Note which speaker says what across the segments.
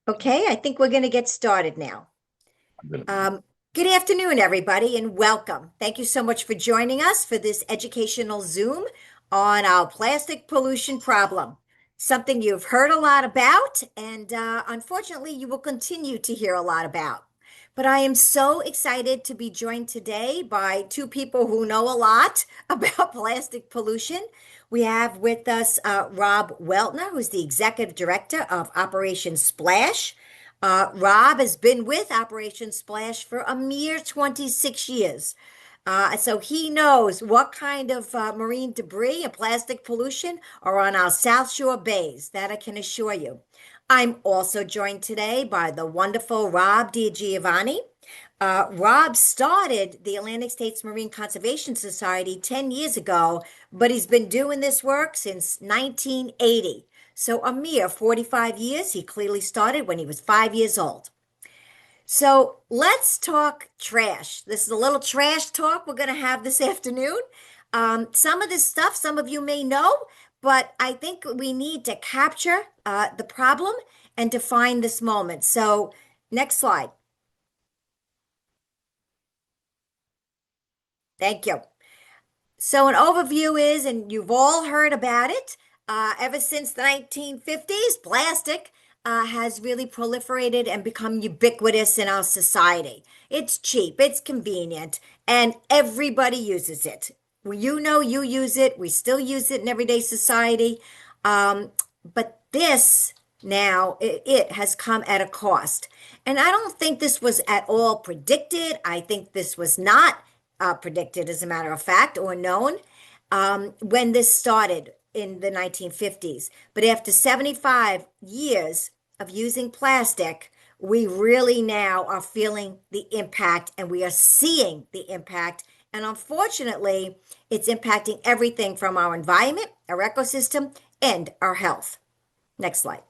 Speaker 1: Okay, I think we're going to get started now.
Speaker 2: Good.
Speaker 1: Um, Good afternoon, everybody, and welcome. Thank you so much for joining us for this educational Zoom on our plastic pollution problem. Something you've heard a lot about, and unfortunately, you will continue to hear a lot about. But I am so excited to be joined today by two people who know a lot about plastic pollution. We have with us Rob Weltner, who's the executive director of Operation Splash. Rob has been with Operation Splash for a mere 26 years. So he knows what kind of marine debris and plastic pollution are on our South Shore bays. That I can assure you. I'm also joined today by the wonderful Rob DiGiovanni. Rob started the Atlantic States Marine Conservation Society 10 years ago, but he's been doing this work since 1980. So a mere 45 years. He clearly started when he was 5 years old. So let's talk trash. This is a little trash talk we're going to have this afternoon. Some of this stuff, some of you may know, but I think we need to capture the problem and define this moment. So, next slide. Thank you. So, an overview is, and you've all heard about it, ever since the 1950s, plastic has really proliferated and become ubiquitous in our society. It's cheap, it's convenient, and everybody uses it. Well, you know you use it, we still use it in everyday society. But this now, it has come at a cost. And I don't think this was at all predicted. I think this was not predicted, as a matter of fact, or known when this started in the 1950s. But after 75 years of using plastic, we really now are feeling the impact and we are seeing the impact. And unfortunately, it's impacting everything from our environment, our ecosystem, and our health. Next slide.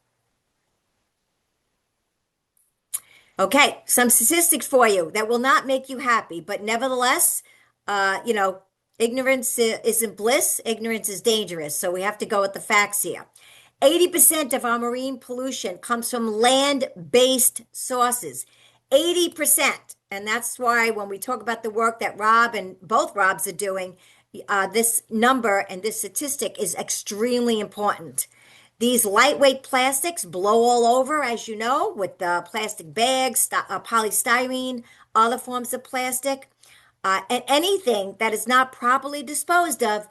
Speaker 1: Okay, some statistics for you that will not make you happy, but nevertheless, uh, you know, ignorance isn't bliss, ignorance is dangerous. So we have to go with the facts here. 80% of our marine pollution comes from land-based sources. 80%. And that's why when we talk about the work that Rob and both Robs are doing, this number and this statistic is extremely important. These lightweight plastics blow all over, as you know, with the plastic bags, polystyrene, other forms of plastic, and anything that is not properly disposed of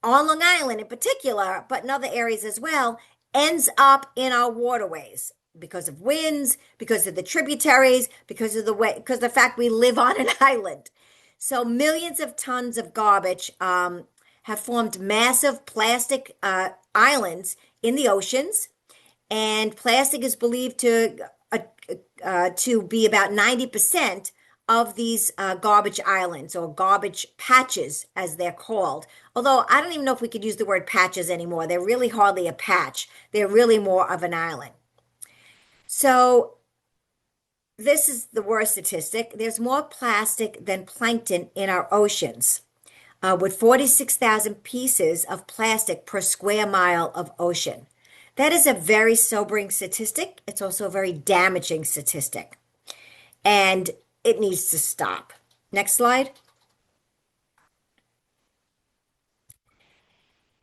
Speaker 1: on Long Island in particular, but in other areas as well, ends up in our waterways because of winds, because of the tributaries, because of the way, because of the fact we live on an island. So millions of tons of garbage have formed massive plastic islands in the oceans, and plastic is believed to be about 90% of these garbage islands or garbage patches, as they're called. Although I don't even know if we could use the word patches anymore. They're really hardly a patch. They're really more of an island. So this is the worst statistic. There's more plastic than plankton in our oceans, with 46,000 pieces of plastic per square mile of ocean. That is a very sobering statistic. It's also a very damaging statistic, and it needs to stop. Next slide.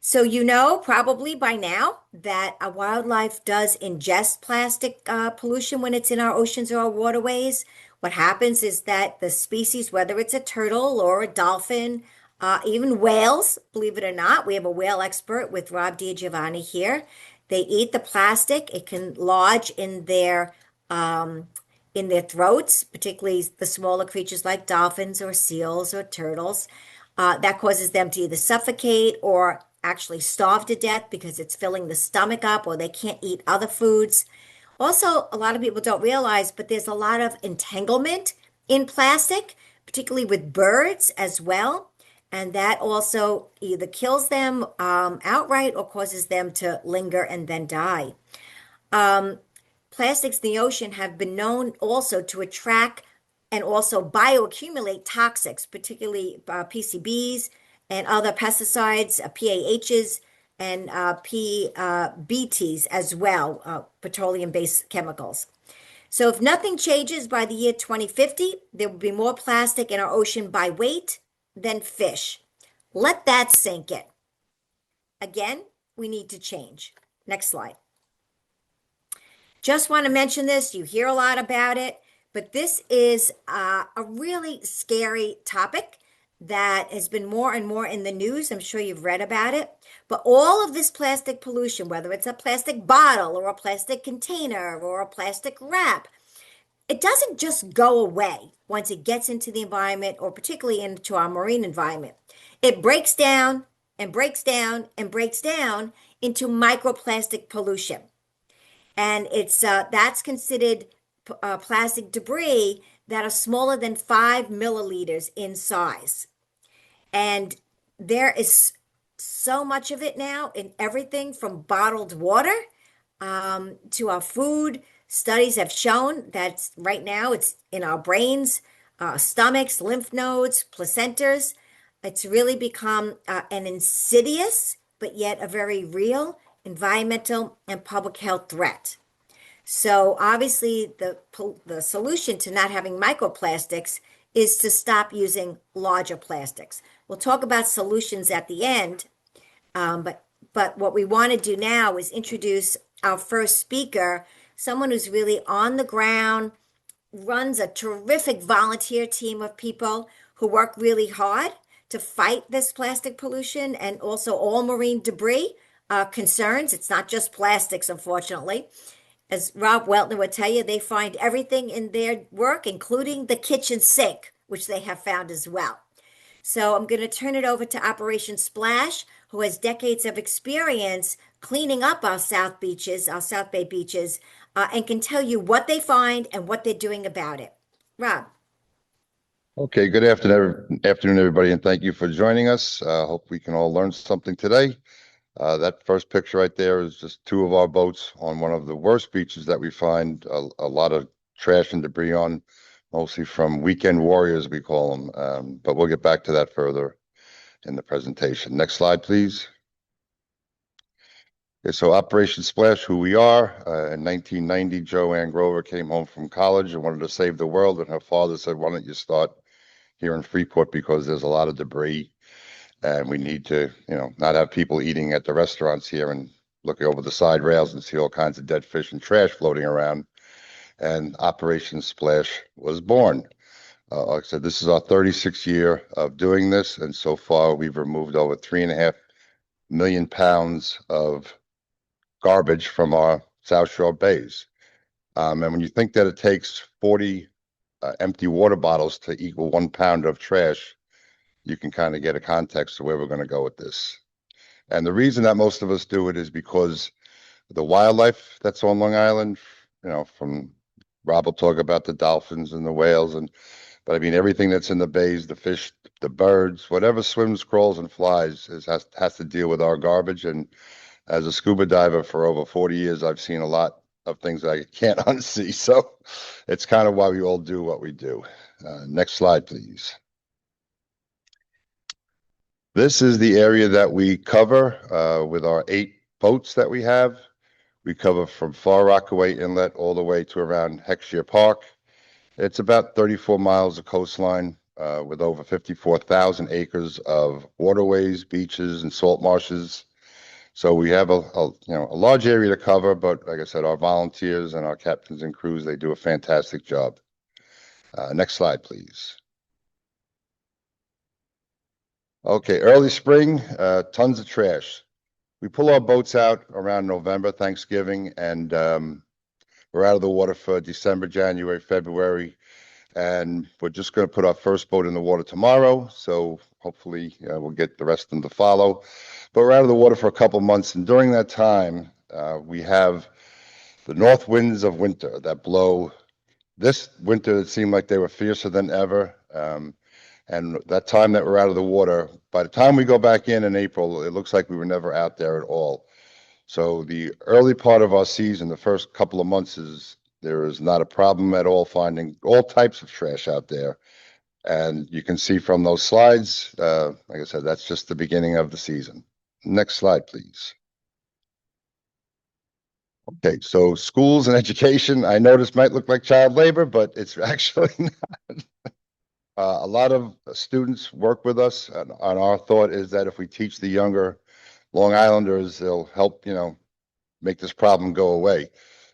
Speaker 1: So, you know probably by now that our wildlife does ingest plastic pollution when it's in our oceans or our waterways. What happens is that the species, whether it's a turtle or a dolphin, even whales, believe it or not, we have a whale expert with Rob DiGiovanni here. They eat the plastic. It can lodge in their throats, particularly the smaller creatures like dolphins or seals or turtles. That causes them to either suffocate or actually starve to death because it's filling the stomach up or they can't eat other foods. Also, a lot of people don't realize, but there's a lot of entanglement in plastic, particularly with birds as well. And that also either kills them outright or causes them to linger and then die. Um, Plastics in the ocean have been known also to attract and also bioaccumulate toxics, particularly PCBs and other pesticides, PAHs, and PBTs as well, petroleum-based chemicals. So if nothing changes by the year 2050, there will be more plastic in our ocean by weight than fish. Let that sink in. Again, we need to change. Next slide. Just want to mention this. You hear a lot about it, but this is a really scary topic that has been more and more in the news. I'm sure you've read about it. But all of this plastic pollution, whether it's a plastic bottle or a plastic container or a plastic wrap, it doesn't just go away once it gets into the environment or particularly into our marine environment. It breaks down and breaks down and breaks down into microplastic pollution. And it's that's considered plastic debris that are smaller than 5 milliliters in size. And there is so much of it now in everything from bottled water to our food. Studies have shown that right now it's in our brains, stomachs, lymph nodes, placentas. It's really become an insidious, but yet a very real environmental and public health threat. So obviously the solution to not having microplastics is to stop using larger plastics. We'll talk about solutions at the end, but what we want to do now is introduce our first speaker, someone who's really on the ground, runs a terrific volunteer team of people who work really hard to fight this plastic pollution and also all marine debris concerns. It's not just plastics, unfortunately. As Rob Weltner would tell you, they find everything in their work, including the kitchen sink, which they have found as well. So I'm going to turn it over to Operation Splash, who has decades of experience cleaning up our South beaches, our South Bay beaches, and can tell you what they find and what they're doing about it. Rob.
Speaker 2: Okay, good afternoon, everybody, and thank you for joining us. Hope we can all learn something today. That first picture right there is just two of our boats on one of the worst beaches that we find a lot of trash and debris on, mostly from weekend warriors, we call them. But we'll get back to that further in the presentation. Next slide, please. Okay, so Operation Splash, who we are. In 1990, Joanne Grover came home from college and wanted to save the world, and her father said, why don't you start here in Freeport, because there's a lot of debris and we need to, not have people eating at the restaurants here and looking over the side rails and see all kinds of dead fish and trash floating around. And Operation Splash was born. Like I said, this is our 36th year of doing this, and so far we've removed over 3.5 million pounds of garbage from our South Shore bays. And when you think that it takes 40 empty water bottles to equal 1 pound of trash, you can kind of get a context of where we're going to go with this. And the reason that most of us do it is because the wildlife that's on Long Island, from Rob will talk about the dolphins and the whales, but I mean, everything that's in the bays, the fish, the birds, whatever swims, crawls, and flies has to deal with our garbage. And as a scuba diver for over 40 years, I've seen a lot of things I can't unsee. So it's kind of why we all do what we do. Next slide, please. This is the area that we cover with our 8 boats that we have. We cover from Far Rockaway Inlet all the way to around Heckscher Park. It's about 34 miles of coastline with over 54,000 acres of waterways, beaches, and salt marshes. So we have a large area to cover, but like I said, our volunteers and our captains and crews, they do a fantastic job. Next slide, please. Okay, early spring, tons of trash. We pull our boats out around November, Thanksgiving, and we're out of the water for December, January, February, and we're just going to put our first boat in the water tomorrow. So hopefully we'll get the rest of them to follow. But we're out of the water for a couple months, and during that time, we have the north winds of winter that blow. This winter, it seemed like they were fiercer than ever. And that time that we're out of the water, by the time we go back in April, it looks like we were never out there at all. So the early part of our season, the first couple of months, there is not a problem at all finding all types of trash out there. And you can see from those slides, like I said, that's just the beginning of the season. Next slide, please. Okay, so schools and education, I know this might look like child labor, but it's actually not. A lot of students work with us, and our thought is that if we teach the younger Long Islanders, they'll help, make this problem go away.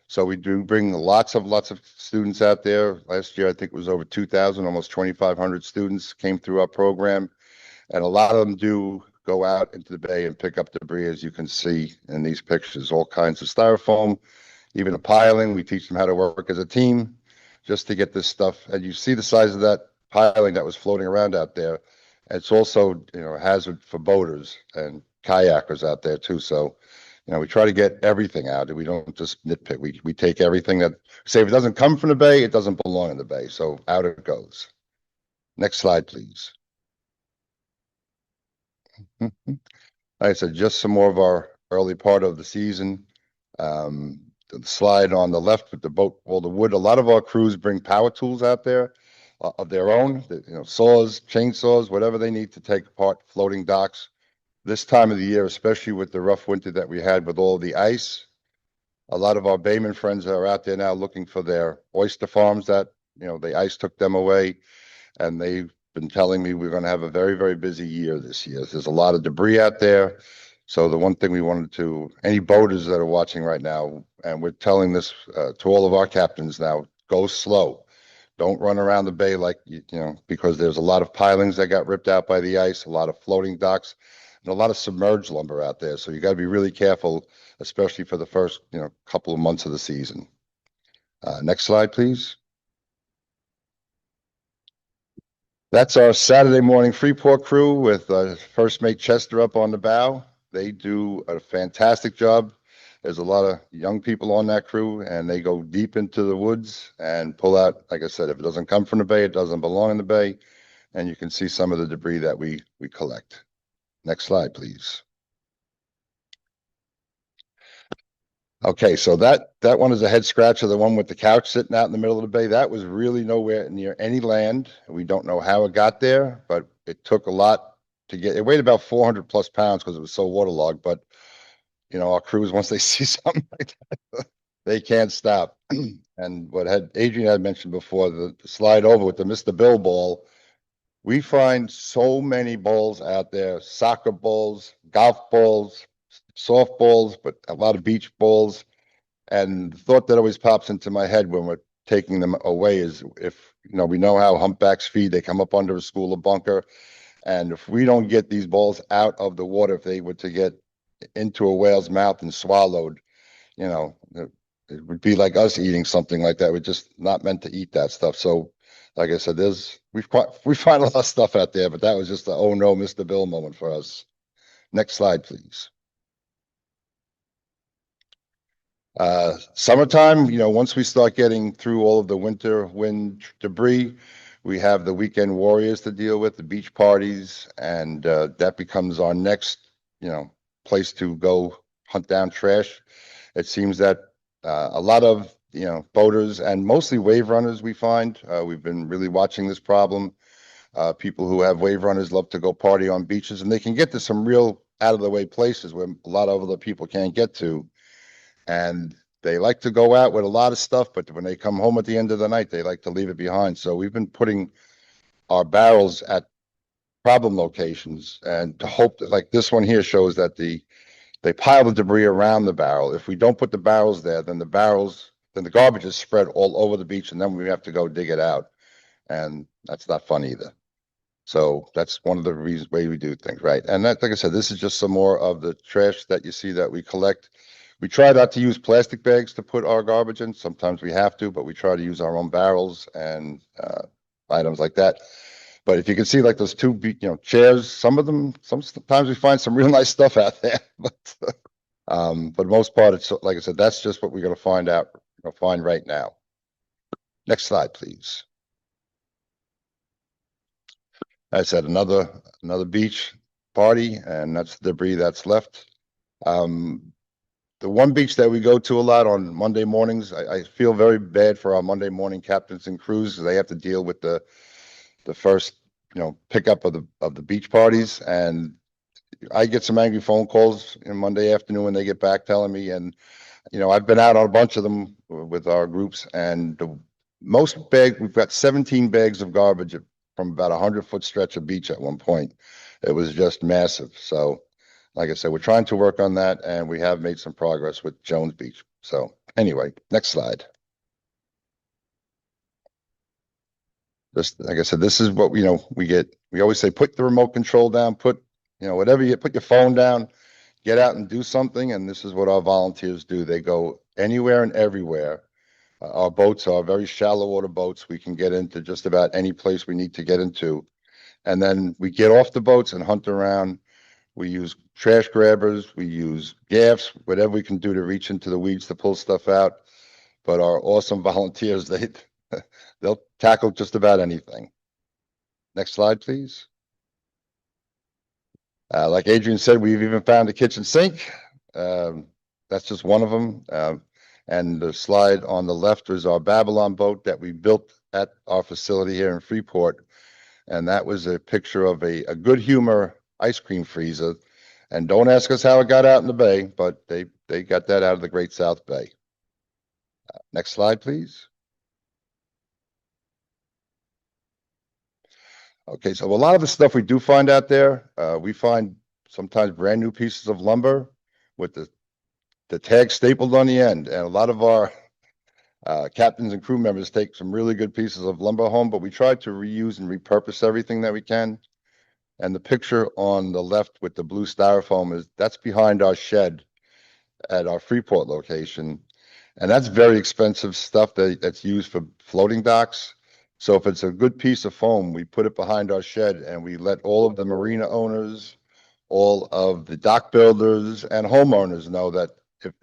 Speaker 2: So we do bring lots of students out there. Last year, I think it was over 2,000, almost 2,500 students came through our program. And a lot of them do go out into the bay and pick up debris, as you can see in these pictures, all kinds of styrofoam, even a piling. We teach them how to work as a team just to get this stuff. And you see the size of that piling that was floating around out there. It's also, a hazard for boaters and kayakers out there too. So, we try to get everything out. We don't just nitpick. We take everything that, say, if it doesn't come from the bay, it doesn't belong in the bay. So out it goes. Next slide, please. Like I said, just some more of our early part of the season. The slide on the left with the boat, well, the wood. A lot of our crews bring power tools out there of their own, saws, chainsaws, whatever they need to take apart floating docks. This time of the year, especially with the rough winter that we had with all the ice, a lot of our bayman friends are out there now looking for their oyster farms that, the ice took them away, and they've been telling me we're going to have a very, very busy year this year. There's a lot of debris out there. So the one thing we wanted to, any boaters that are watching right now, and we're telling this to all of our captains now, go slow. Don't run around the bay like, because there's a lot of pilings that got ripped out by the ice, a lot of floating docks, and a lot of submerged lumber out there. So you got to be really careful, especially for the first, couple of months of the season. Next slide, please. That's our Saturday morning Freeport crew with First Mate Chester up on the bow. They do a fantastic job. There's a lot of young people on that crew, and they go deep into the woods and pull out, like I said, if it doesn't come from the bay, it doesn't belong in the bay. And you can see some of the debris that we collect. Next slide, please. Okay, so that one is a head scratcher. The one with the couch sitting out in the middle of the bay, that was really nowhere near any land. We don't know how it got there, but it took a lot to get. It weighed about 400 plus pounds because it was so waterlogged. But our crews, once they see something like that, they can't stop. And what Adrian had mentioned before, the slide over with the Mr. Bill ball, we find so many balls out there: soccer balls, golf balls, softballs, but a lot of beach balls. And the thought that always pops into my head when we're taking them away is, if we know how humpbacks feed, they come up under a school or bunker. And if we don't get these balls out of the water, if they were to get into a whale's mouth and swallowed, it would be like us eating something like that. We're just not meant to eat that stuff. So, like I said, we find a lot of stuff out there, but that was just the oh no, Mr. Bill moment for us. Next slide, please. Summertime, once we start getting through all of the winter wind debris, we have the weekend warriors to deal with, the beach parties, and that becomes our next, place to go hunt down trash. It seems that a lot of, boaters and mostly wave runners we find, we've been really watching this problem. People who have wave runners love to go party on beaches, and they can get to some real out of the way places where a lot of other people can't get to. And they like to go out with a lot of stuff, but when they come home at the end of the night, they like to leave it behind. So we've been putting our barrels at problem locations, and to hope that, like this one here shows that they pile the debris around the barrel. If we don't put the barrels there, then the garbage is spread all over the beach, and then we have to go dig it out. And that's not fun either. So that's one of the reasons way we do things, right? And that, like I said, this is just some more of the trash that you see that we collect. We try not to use plastic bags to put our garbage in. Sometimes we have to, but we try to use our own barrels and items like that. But if you can see, like those two, chairs, sometimes we find some real nice stuff out there. But for the most part, it's like I said, that's just what we're going to find right now. Next slide, please. I said another beach party, and that's the debris that's left. The one beach that we go to a lot on Monday mornings, I feel very bad for our Monday morning captains and crews. They have to deal with the first, pickup of the beach parties, and I get some angry phone calls in Monday afternoon when they get back telling me, and I've been out on a bunch of them with our groups, and the most bag, we've got 17 bags of garbage from about a 100-foot stretch of beach at one point. It was just massive. So, like I said, we're trying to work on that, and we have made some progress with Jones Beach. So, anyway, next slide. Just like I said, this is what we get. We always say, put the remote control down, put whatever you put your phone down, get out and do something. And this is what our volunteers do. They go anywhere and everywhere. Our boats are very shallow water boats. We can get into just about any place we need to get into. And then we get off the boats and hunt around. We use trash grabbers, we use gaffs, whatever we can do to reach into the weeds to pull stuff out. But our awesome volunteers, they'll tackle just about anything. Next slide, please. Like Adrian said, we've even found a kitchen sink. That's just one of them. And the slide on the left is our Babylon boat that we built at our facility here in Freeport. And that was a picture of a good humor ice cream freezer. And don't ask us how it got out in the bay, but they got that out of the Great South Bay. Next slide, please. Okay, so a lot of the stuff we do find out there, we find sometimes brand new pieces of lumber with the tag stapled on the end. And a lot of our captains and crew members take some really good pieces of lumber home, but we try to reuse and repurpose everything that we can. And the picture on the left with the blue styrofoam that's behind our shed at our Freeport location. And that's very expensive stuff that's used for floating docks. So if it's a good piece of foam, we put it behind our shed and we let all of the marina owners, all of the dock builders and homeowners know that if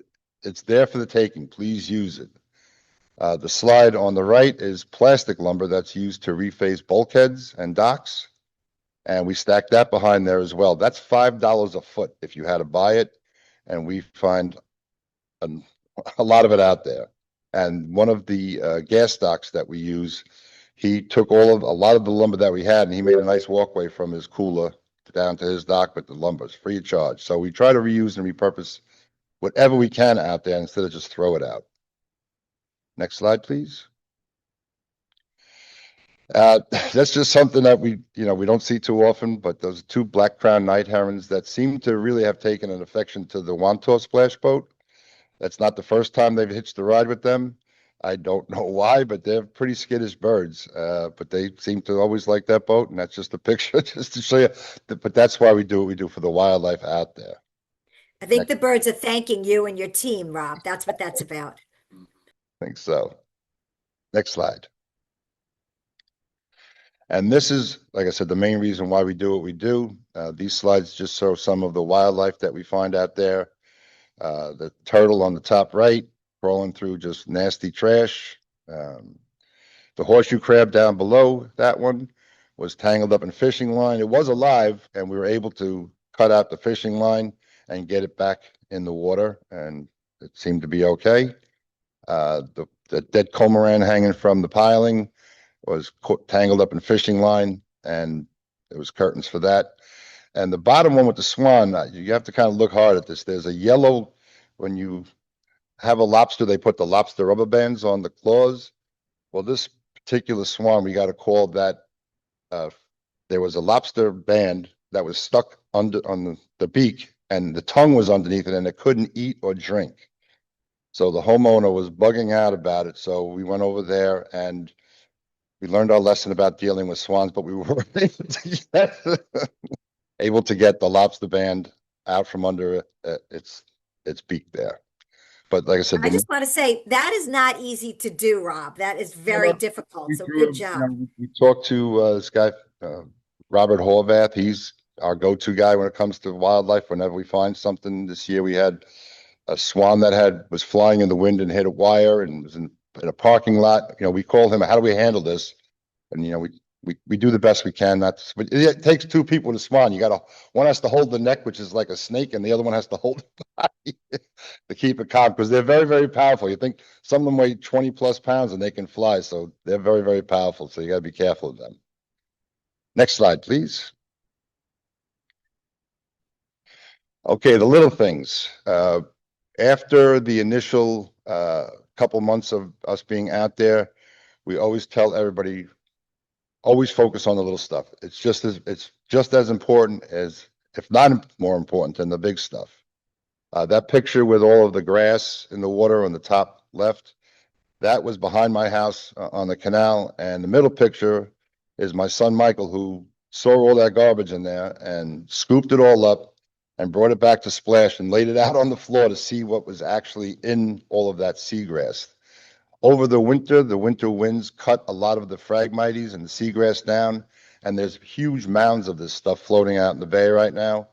Speaker 2: it's there for the taking, please use it. The slide on the right is plastic lumber that's used to reface bulkheads and docks. And we stack that behind there as well. That's $5 a foot if you had to buy it. And we find a, a lot of it out there. And one of the gas stocks that we use, he took a lot of the lumber that we had and he made a nice walkway from his cooler down to his dock with the lumber. It's free of charge. So we try to reuse and repurpose whatever we can out there instead of just throw it out. Next slide, please. That's just something that we don't see too often, but those two black crowned night herons that seem to really have taken an affection to the Wantor splash boat. That's not the first time they've hitched a ride with them. I don't know why, but they're pretty skittish birds. But they seem to always like that boat, and that's just a picture just to show you. But that's why we do what we do for the wildlife out there.
Speaker 1: I think
Speaker 2: Next,
Speaker 1: the birds are thanking you and your team, Rob. That's what that's about.
Speaker 2: I think so. Next slide. And this is, like I said, the main reason why we do what we do. These slides just show some of the wildlife that we find out there. The turtle on the top right, crawling through just nasty trash. The horseshoe crab down below that one was tangled up in fishing line. It was alive, and we were able to cut out the fishing line and get it back in the water, and it seemed to be okay. The dead cormorant hanging from the piling was tangled up in fishing line, and there was curtains for that. And the bottom one with the swan, you have to kind of look hard at this. There's a yellow, when you have a lobster, they put the lobster rubber bands on the claws. Well, this particular swan, we got a call that there was a lobster band that was stuck on the beak, and the tongue was underneath it, and it couldn't eat or drink. So the homeowner was bugging out about it. So we went over there and we learned our lesson about dealing with swans, but we were able to get the lobster band out from under its beak there. But like I said,
Speaker 1: I just want to say that is not easy to do, Rob. That is very difficult.
Speaker 2: we
Speaker 1: So good
Speaker 2: threw,
Speaker 1: job.
Speaker 2: we talked to this guy, Robert Horvath. He's our go-to guy when it comes to wildlife. Whenever we find something, this year we had a swan that was flying in the wind and hit a wire and was in a parking lot. We called him, how do we handle this? And we do the best we can. Not to, but it takes two people to swan. One has to hold the neck, which is like a snake, and the other one has to hold the body to keep it calm, because they're very, very powerful. You think some of them weigh 20 plus pounds and they can fly, so they're very, very powerful. So you got to be careful of them. Next slide, please. Okay, the little things. After the initial couple months of us being out there, we always tell everybody, always focus on the little stuff. It's just as important as, if not more important than the big stuff. That picture with all of the grass in the water on the top left, that was behind my house on the canal. And the middle picture is my son Michael, who saw all that garbage in there and scooped it all up and brought it back to Splash and laid it out on the floor to see what was actually in all of that seagrass. Over the winter winds cut a lot of the phragmites and the seagrass down, and there's huge mounds of this stuff floating out in the bay right now.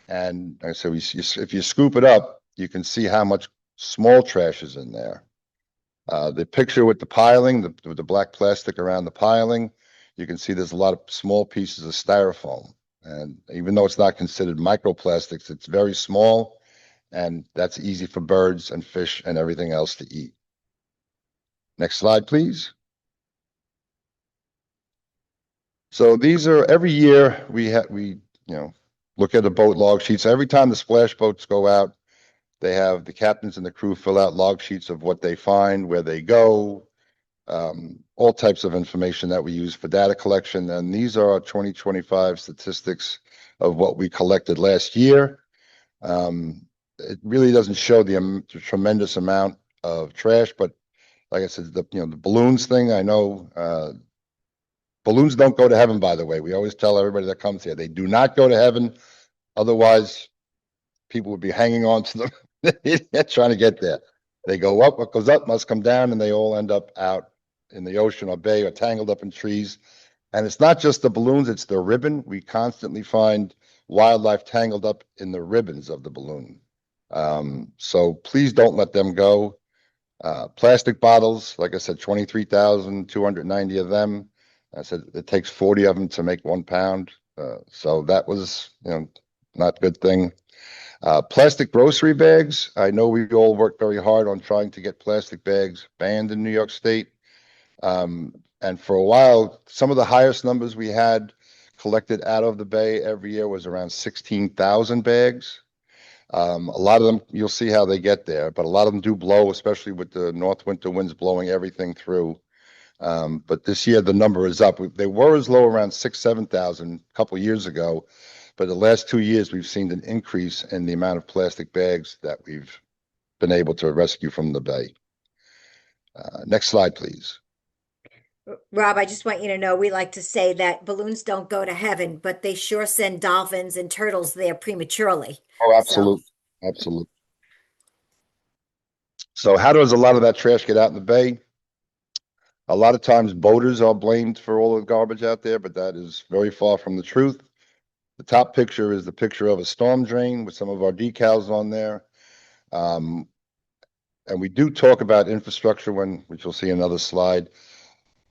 Speaker 2: And like I said, if you scoop it up, you can see how much small trash is in there. The picture with the piling, with the black plastic around the piling, you can see there's a lot of small pieces of styrofoam. And even though it's not considered microplastics, it's very small, and that's easy for birds and fish and everything else to eat. Next slide, please. So these are every year we look at the boat log sheets. Every time the splash boats go out, they have the captains and the crew fill out log sheets of what they find, where they go, all types of information that we use for data collection. And these are our 2025 statistics of what we collected last year. It really doesn't show the tremendous amount of trash, but like I said, the balloons thing, I know balloons don't go to heaven, by the way. We always tell everybody that comes here, they do not go to heaven. Otherwise, people would be hanging on to them trying to get there. They go up, what goes up must come down, and they all end up out in the ocean or bay or tangled up in trees. And it's not just the balloons, it's the ribbon. We constantly find wildlife tangled up in the ribbons of the balloon. So please don't let them go. Plastic bottles, like I said, 23,290 of them. I said it takes 40 of them to make 1 pound. So that was, not a good thing. Plastic grocery bags. I know we all worked very hard on trying to get plastic bags banned in New York State. And for a while, some of the highest numbers we had collected out of the bay every year was around 16,000 bags. A lot of them, you'll see how they get there, but a lot of them do blow, especially with the north winter winds blowing everything through. But this year the number is up. They were as low around 7,000 a couple of years ago, but the last 2 years we've seen an increase in the amount of plastic bags that we've been able to rescue from the bay. Next slide, please.
Speaker 1: Rob, I just want you to know we like to say that balloons don't go to heaven, but they sure send dolphins and turtles there prematurely.
Speaker 2: Oh,
Speaker 1: So,
Speaker 2: absolutely. Absolutely. So how does a lot of that trash get out in the bay? A lot of times boaters are blamed for all the garbage out there, but that is very far from the truth. The top picture is the picture of a storm drain with some of our decals on there. Um, and we do talk about infrastructure which you'll see in another slide.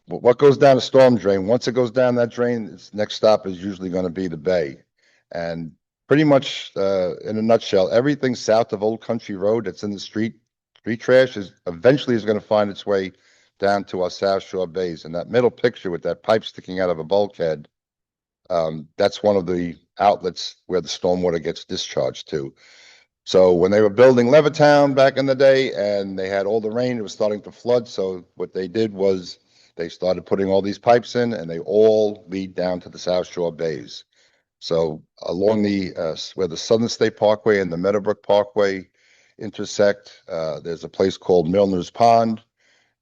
Speaker 2: But what goes down a storm drain, once it goes down that drain, its next stop is usually going to be the bay. And pretty much in a nutshell, everything south of Old Country Road that's in the street trash is eventually going to find its way down to our South Shore bays. And that middle picture with that pipe sticking out of a bulkhead, that's one of the outlets where the stormwater gets discharged to. So when they were building Levittown back in the day and they had all the rain, it was starting to flood. So what they did was they started putting all these pipes in, and they all lead down to the South Shore bays. So along where the Southern State Parkway and the Meadowbrook Parkway intersect, there's a place called Milner's Pond,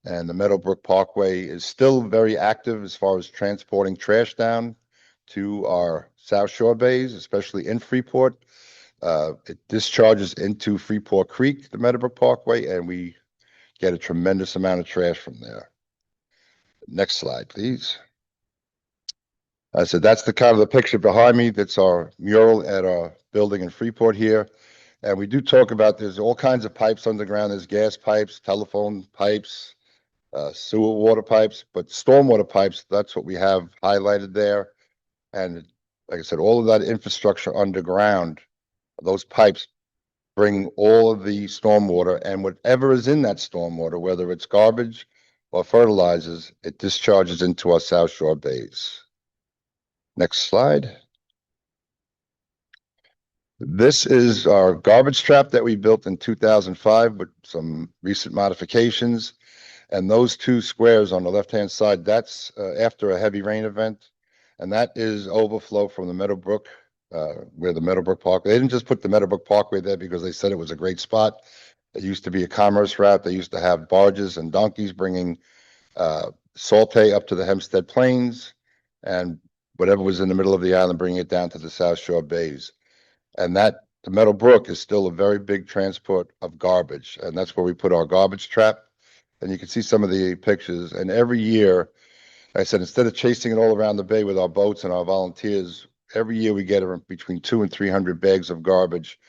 Speaker 2: and the Meadowbrook Parkway is still very active as far as transporting trash down to our South Shore bays, especially in Freeport. It discharges into Freeport Creek, the Meadowbrook Parkway, and we get a tremendous amount of trash from there. Next slide, please. I said that's the kind of the picture behind me. That's our mural at our building in Freeport here. And we do talk about there's all kinds of pipes underground. There's gas pipes, telephone pipes, sewer water pipes, but stormwater pipes, that's what we have highlighted there. And like I said, all of that infrastructure underground, those pipes bring all of the stormwater, and whatever is in that stormwater, whether it's garbage or fertilizers, it discharges into our South Shore bays. Next slide. This is our garbage trap that we built in 2005 with some recent modifications. And those two squares on the left-hand side, that's after a heavy rain event. And that is overflow from the Meadowbrook, where the Meadowbrook Parkway. They didn't just put the Meadowbrook Parkway there because they said it was a great spot. It used to be a commerce route. They used to have barges and donkeys bringing saute up to the Hempstead Plains and whatever was in the middle of the island, bringing it down to the South Shore bays. And that the Meadow Brook is still a very big transport of garbage, and that's where we put our garbage trap. And you can see some of the pictures. And every year, like I said, instead of chasing it all around the bay with our boats and our volunteers, every year we get between 200 and 300 bags of garbage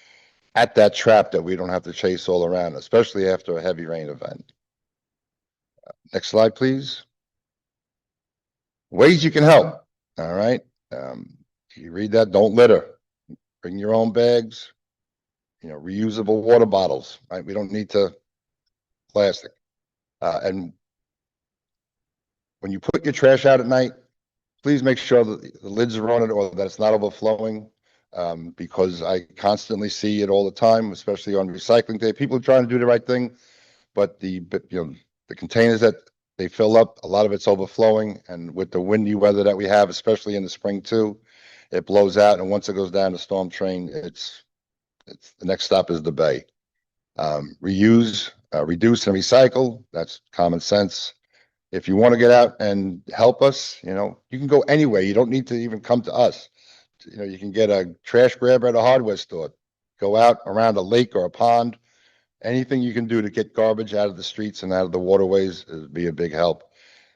Speaker 2: at that trap that we don't have to chase all around, especially after a heavy rain event. Next slide, please. Ways you can help. All right. You read that, don't litter. Bring your own bags, reusable water bottles, right? We don't need to plastic. And when you put your trash out at night, please make sure that the lids are on it or that it's not overflowing. Because I constantly see it all the time, especially on recycling day. People are trying to do the right thing, but the containers that they fill up, a lot of it's overflowing. And with the windy weather that we have, especially in the spring too, it blows out. And once it goes down the storm train, it's the next stop is the bay. Reuse, reduce, and recycle. That's common sense. If you want to get out and help us, you can go anywhere. You don't need to even come to us. You can get a trash grabber at a hardware store. Go out around a lake or a pond. Anything you can do to get garbage out of the streets and out of the waterways would be a big help.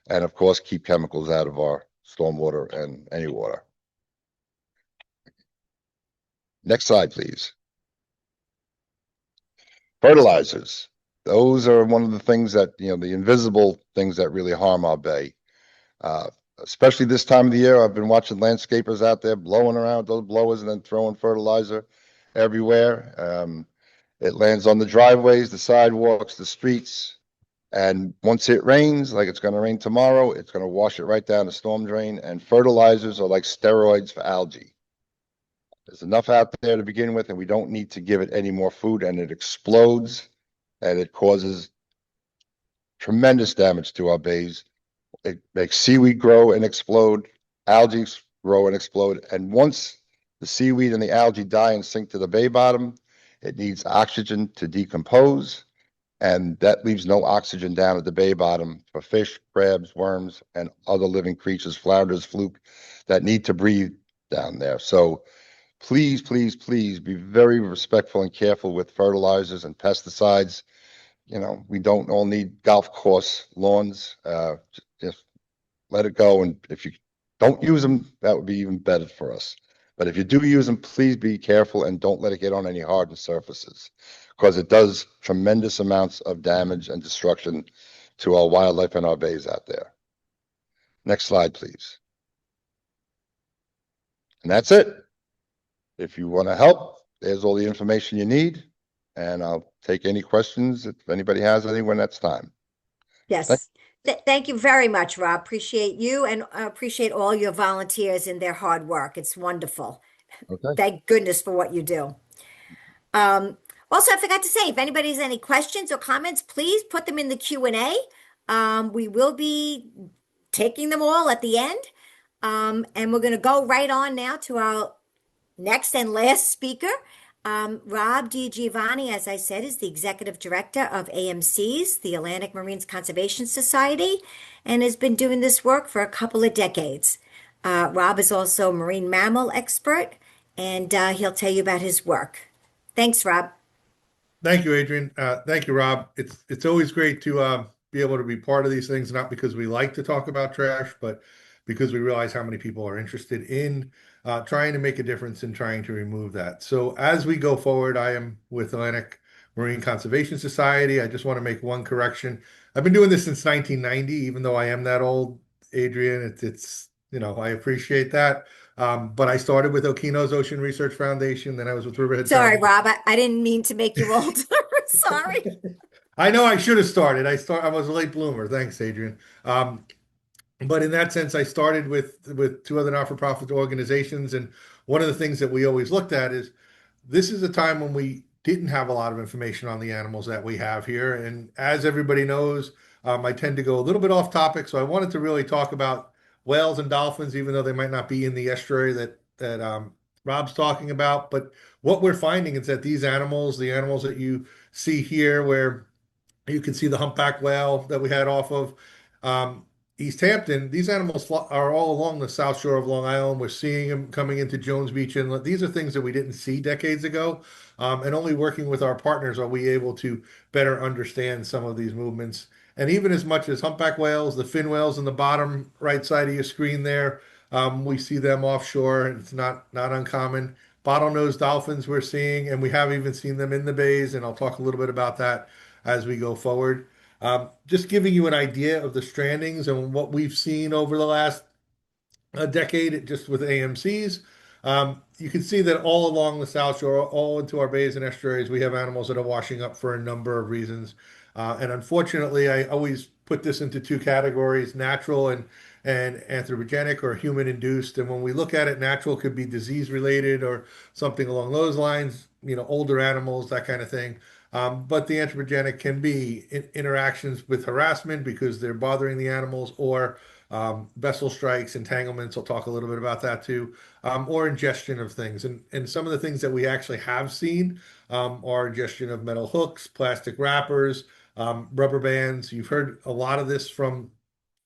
Speaker 2: And of course, keep chemicals out of our stormwater and any water. Next slide, please. Fertilizers. Those are one of the things that, the invisible things that really harm our bay. Uh, Especially this time of the year, I've been watching landscapers out there blowing around those blowers and then throwing fertilizer everywhere. It lands on the driveways, the sidewalks, the streets. And once it rains, like it's going to rain tomorrow, it's going to wash it right down the storm drain. And fertilizers are like steroids for algae. There's enough out there to begin with, and we don't need to give it any more food, and it explodes and it causes tremendous damage to our bays. It makes seaweed grow and explode, algae grow and explode. And once the seaweed and the algae die and sink to the bay bottom, it needs oxygen to decompose. And that leaves no oxygen down at the bay bottom for fish, crabs, worms, and other living creatures, flounders, fluke, that need to breathe down there. So please, please, please be very respectful and careful with fertilizers and pesticides. We don't all need golf course lawns. Just let it go. And if you don't use them, that would be even better for us. But if you do use them, please be careful and don't let it get on any hardened surfaces, because it does tremendous amounts of damage and destruction to our wildlife and our bays out there. Next slide, please. And that's it. If you want to help, there's all the information you need. And I'll take any questions if anybody has any when that's time.
Speaker 1: Yes. Thank you very much, Rob. Appreciate you and appreciate all your volunteers and their hard work. It's wonderful.
Speaker 2: Okay.
Speaker 1: Thank goodness for what you do. Um, Also, I forgot to say, if anybody has any questions or comments, please put them in the Q&A. We will be taking them all at the end. And we're going to go right on now to our next and last speaker. Rob DiGiovanni, as I said, is the executive director of AMSEAS, the Atlantic Marine Conservation Society, and has been doing this work for a couple of decades. Rob is also a marine mammal expert, and he'll tell you about his work. Thanks, Rob.
Speaker 3: Thank you, Adrian. Thank you, Rob. It's always great to be able to be part of these things, not because we like to talk about trash, but because we realize how many people are interested in trying to make a difference and trying to remove that. So as we go forward, I am with Atlantic Marine Conservation Society. I just want to make one correction. I've been doing this since 1990, even though I am that old, Adrian. I appreciate that. But I started with Okino's Ocean Research Foundation, then I was with Riverhead
Speaker 1: Sorry,
Speaker 3: Town.
Speaker 1: Rob. I didn't mean to make you older. Sorry.
Speaker 3: I know I should have started. I was a late bloomer. Thanks, Adrian. But in that sense, I started with two other not-for-profit organizations, and one of the things that we always looked at is this is a time when we didn't have a lot of information on the animals that we have here. And as everybody knows, I tend to go a little bit off topic. So I wanted to really talk about whales and dolphins, even though they might not be in the estuary that Rob's talking about. But what we're finding is that these animals, the animals that you see here, where you can see the humpback whale that we had off of East Hampton. These animals are all along the south shore of Long Island. We're seeing them coming into Jones Beach Inlet. These are things that we didn't see decades ago. And only working with our partners are we able to better understand some of these movements. And even as much as humpback whales, the fin whales in the bottom right side of your screen there, we see them offshore. It's not uncommon. Bottlenose dolphins we're seeing, and we have even seen them in the bays, and I'll talk a little bit about that as we go forward. Just giving you an idea of the strandings and what we've seen over the last decade just with AMCs. You can see that all along the South Shore, all into our bays and estuaries, we have animals that are washing up for a number of reasons. And unfortunately, I always put this into two categories: natural and anthropogenic or human induced. And when we look at it, natural could be disease related or something along those lines, older animals, that kind of thing. But the anthropogenic can be interactions with harassment because they're bothering the animals, or vessel strikes, entanglements. I'll talk a little bit about that too, or ingestion of things. And some of the things that we actually have seen are ingestion of metal hooks, plastic wrappers, rubber bands. You've heard a lot of this from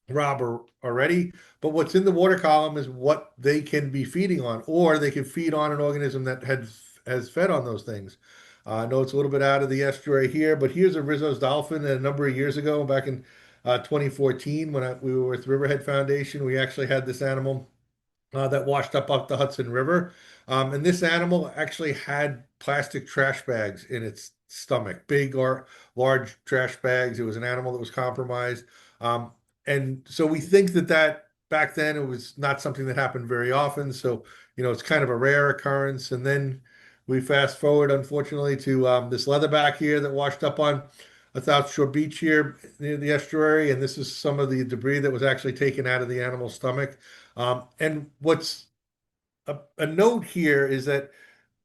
Speaker 3: Rob already, but what's in the water column is what they can be feeding on, or they can feed on an organism that has fed on those things. I know it's a little bit out of the estuary here, but here's a Rizzo's dolphin that a number of years ago, back in 2014, when we were with Riverhead Foundation. We actually had this animal that washed up the Hudson River. And this animal actually had plastic trash bags in its stomach, big or large trash bags. It was an animal that was compromised. Um, and so we think that back then it was not something that happened very often. So, it's kind of a rare occurrence. And then we fast forward, unfortunately, to this leatherback here that washed up on a South Shore beach here near the estuary. And this is some of the debris that was actually taken out of the animal's stomach. And what's a note here is that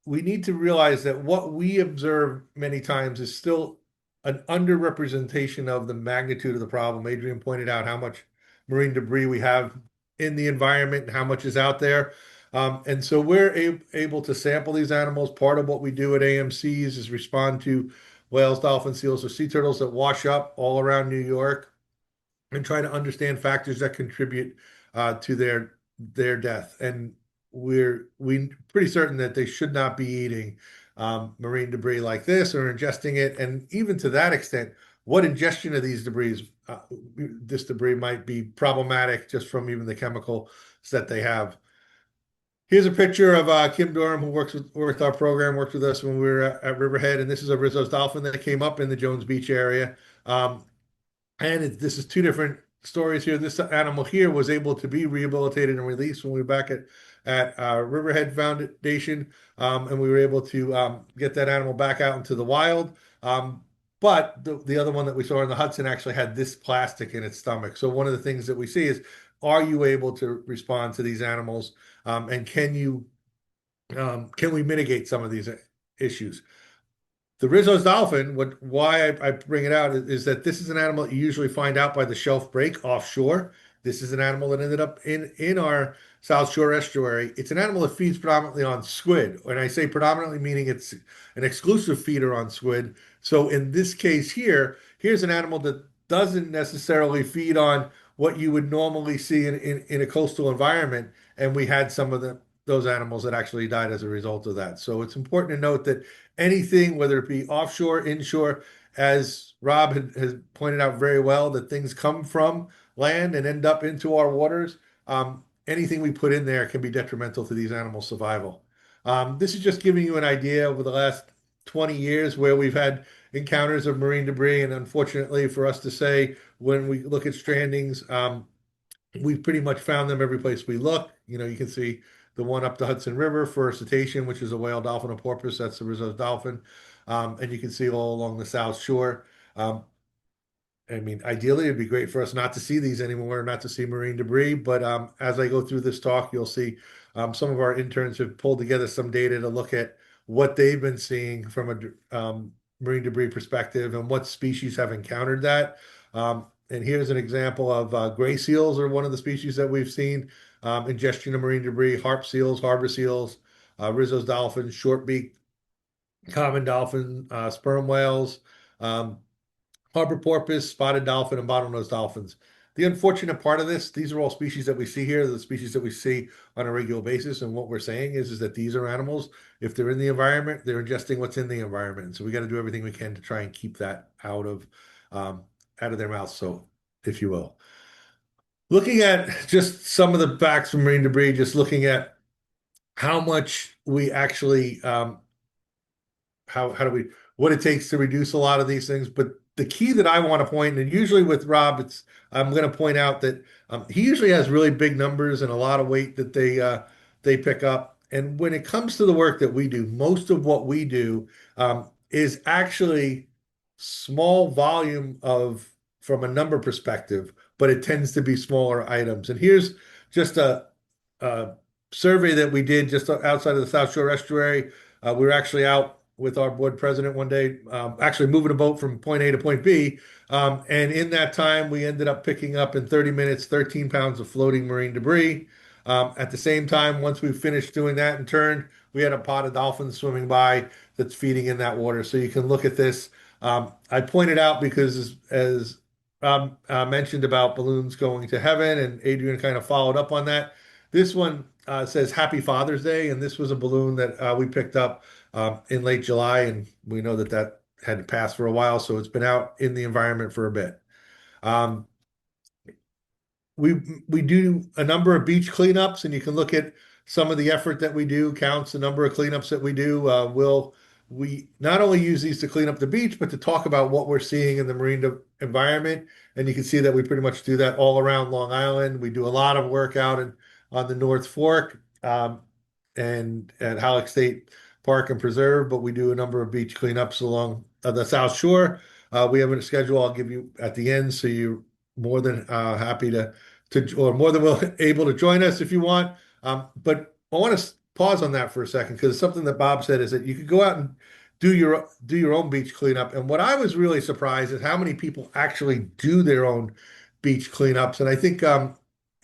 Speaker 3: we need to realize that what we observe many times is still an underrepresentation of the magnitude of the problem. Adrian pointed out how much marine debris we have in the environment and how much is out there. And so we're able to sample these animals. Part of what we do at AMC's is respond to whales, dolphins, seals, or sea turtles that wash up all around New York and try to understand factors that contribute to their death. And we pretty certain that they should not be eating marine debris like this or ingesting it. And even to that extent, what ingestion of this debris might be problematic just from even the chemicals that they have. Here's a picture of Kim Durham, who worked our program, worked with us when we were at Riverhead, and this is a Rizzo's dolphin that came up in the Jones Beach area. This is two different stories here. This animal here was able to be rehabilitated and released when we were back at Riverhead Foundation, and we were able to get that animal back out into the wild. But the other one that we saw in the Hudson actually had this plastic in its stomach. So one of the things that we see is, are you able to respond to these animals, and can we mitigate some of these issues? The Rizzo's dolphin, why I bring it out is that this is an animal that you usually find out by the shelf break offshore. This is an animal that ended up in our South Shore estuary. It's an animal that feeds predominantly on squid. And I say predominantly meaning it's an exclusive feeder on squid. So in this case here's an animal that doesn't necessarily feed on what you would normally see in a coastal environment. And we had some of those animals that actually died as a result of that. So it's important to note that anything, whether it be offshore, inshore, as Rob has pointed out very well, that things come from land and end up into our waters. Anything we put in there can be detrimental to these animals' survival. This is just giving you an idea over the last 20 years where we've had encounters of marine debris. And unfortunately for us to say, when we look at strandings, we've pretty much found them every place we look. You can see the one up the Hudson River for cetacean, which is a whale, dolphin, or porpoise. That's the Rizzo's dolphin. And you can see all along the South Shore. I mean, ideally, it'd be great for us not to see these anymore, not to see marine debris. But as I go through this talk, you'll see some of our interns have pulled together some data to look at what they've been seeing from a marine debris perspective and what species have encountered that. And here's an example of gray seals are one of the species that we've seen ingestion of marine debris, harp seals, harbor seals, Rizzo's dolphins, shortbeak, common dolphin, sperm whales, um, harbor porpoise, spotted dolphin, and bottlenose dolphins. The unfortunate part of this, these are all species that we see here, the species that we see on a regular basis. And what we're saying is that these are animals, if they're in the environment, they're ingesting what's in the environment. And so we got to do everything we can to try and keep that um, out of their mouths, so if you will. Looking at just some of the facts from marine debris, just looking at how much we actually how do we what it takes to reduce a lot of these things. But the key that I want to point, and usually with Rob, it's I'm going to point out that he usually has really big numbers and a lot of weight that they pick up. And when it comes to the work that we do, most of what we do is actually small volume of from a number perspective, but it tends to be smaller items. And here's just a survey that we did just outside of the South Shore Estuary. We were actually out with our board president one day, actually moving a boat from point A to point B. And in that time, we ended up picking up in 30 minutes 13 pounds of floating marine debris. At the same time, once we finished doing that and turned, we had a pod of dolphins swimming by that's feeding in that water. So you can look at this. I pointed out because as Rob mentioned about balloons going to heaven, and Adrian kind of followed up on that. This one says Happy Father's Day, and this was a balloon that we picked up in late July, and we know that that had passed for a while, so it's been out in the environment for a bit. Um, we we do a number of beach cleanups, and you can look at some of the effort that we do, counts the number of cleanups that we do. We not only use these to clean up the beach, but to talk about what we're seeing in the marine environment. And you can see that we pretty much do that all around Long Island. We do a lot of work out on the North Fork and at Halleck State Park and Preserve, but we do a number of beach cleanups along the South Shore. We have a schedule I'll give you at the end, so you're more than happy to or more than able to join us if you want. But I want to pause on that for a second because something that Bob said is that you could go out and do your own beach cleanup. And what I was really surprised is how many people actually do their own beach cleanups. And I think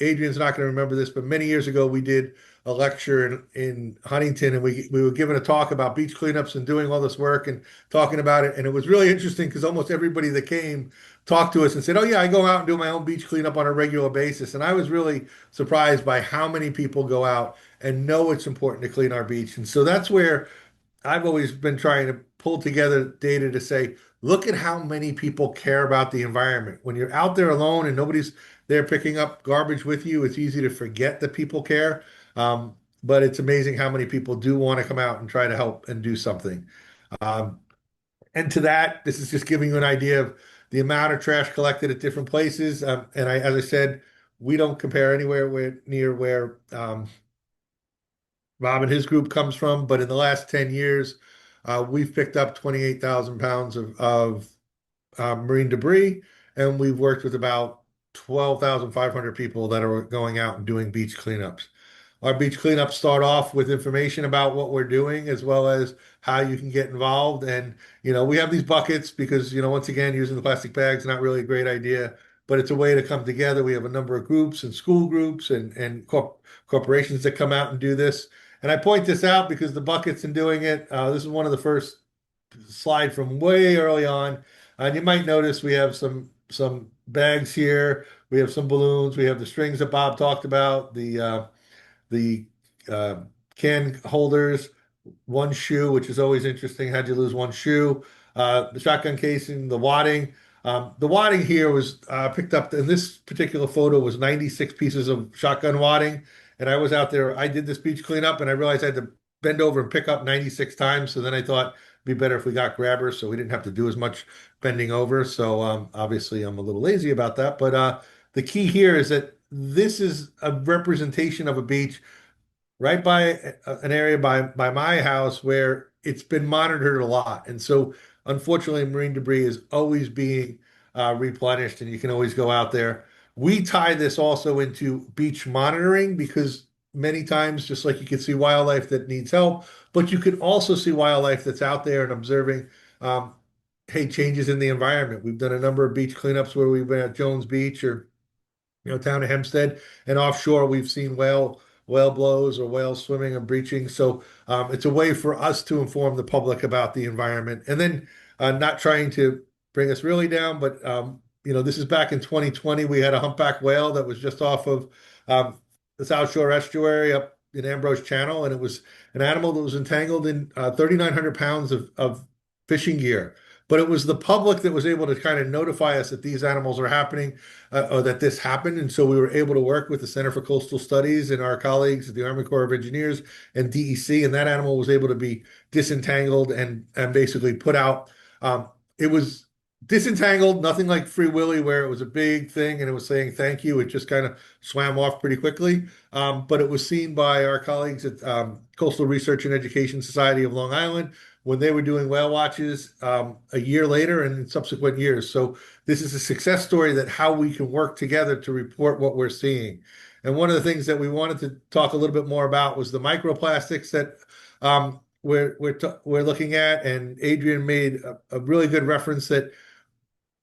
Speaker 3: Adrian's not going to remember this, but many years ago we did a lecture in Huntington, and we were given a talk about beach cleanups and doing all this work and talking about it. And it was really interesting because almost everybody that came talked to us and said, "Oh yeah, I go out and do my own beach cleanup on a regular basis." And I was really surprised by how many people go out and know it's important to clean our beach. And so that's where I've always been trying to pull together data to say, look at how many people care about the environment. When you're out there alone and nobody's there picking up garbage with you, it's easy to forget that people care. But it's amazing how many people do want to come out and try to help and do something. Um, and to that, this is just giving you an idea of the amount of trash collected at different places. As I said, we don't compare anywhere near where Rob and his group comes from, but in the last 10 years, we've picked up 28,000 pounds of marine debris, and we've worked with about 12,500 people that are going out and doing beach cleanups. Our beach cleanups start off with information about what we're doing as well as how you can get involved. And, we have these buckets because, once again, using the plastic bags is not really a great idea, but it's a way to come together. We have a number of groups and school groups and corporations that come out and do this. And I point this out because the buckets in doing it, this is one of the first slide from way early on. And you might notice we have some bags here. We have some balloons. We have the strings that Bob talked about, the uh, can holders, one shoe, which is always interesting. How'd you lose one shoe? The shotgun casing, the wadding. The wadding here was picked up in this particular photo was 96 pieces of shotgun wadding. And I was out there, I did this beach cleanup and I realized I had to bend over and pick up 96 times. So then I thought it'd be better if we got grabbers so we didn't have to do as much bending over. So obviously I'm a little lazy about that. But the key here is that this is a representation of a beach right by an area by my house where it's been monitored a lot. And so unfortunately, marine debris is always being replenished and you can always go out there. We tie this also into beach monitoring because many times, just like you can see wildlife that needs help, but you can also see wildlife that's out there and observing, um, hey, changes in the environment. We've done a number of beach cleanups where we've been at Jones Beach or town of Hempstead, and offshore we've seen whale blows or whales swimming and breaching. So it's a way for us to inform the public about the environment, and then not trying to bring us really down, but this is back in 2020. We had a humpback whale that was just off of um, the South Shore estuary up in Ambrose Channel, and it was an animal that was entangled in 3,900 pounds of fishing gear. But it was the public that was able to kind of notify us that these animals are happening, or that this happened. And so we were able to work with the Center for Coastal Studies and our colleagues at the Army Corps of Engineers and DEC, and that animal was able to be disentangled and basically put out. It was disentangled, nothing like Free Willy, where it was a big thing and it was saying thank you. It just kind of swam off pretty quickly. But it was seen by our colleagues at Coastal Research and Education Society of Long Island when they were doing whale watches a year later and in subsequent years. So this is a success story that how we can work together to report what we're seeing. And one of the things that we wanted to talk a little bit more about was the microplastics that we're looking at. And Adrian made a really good reference that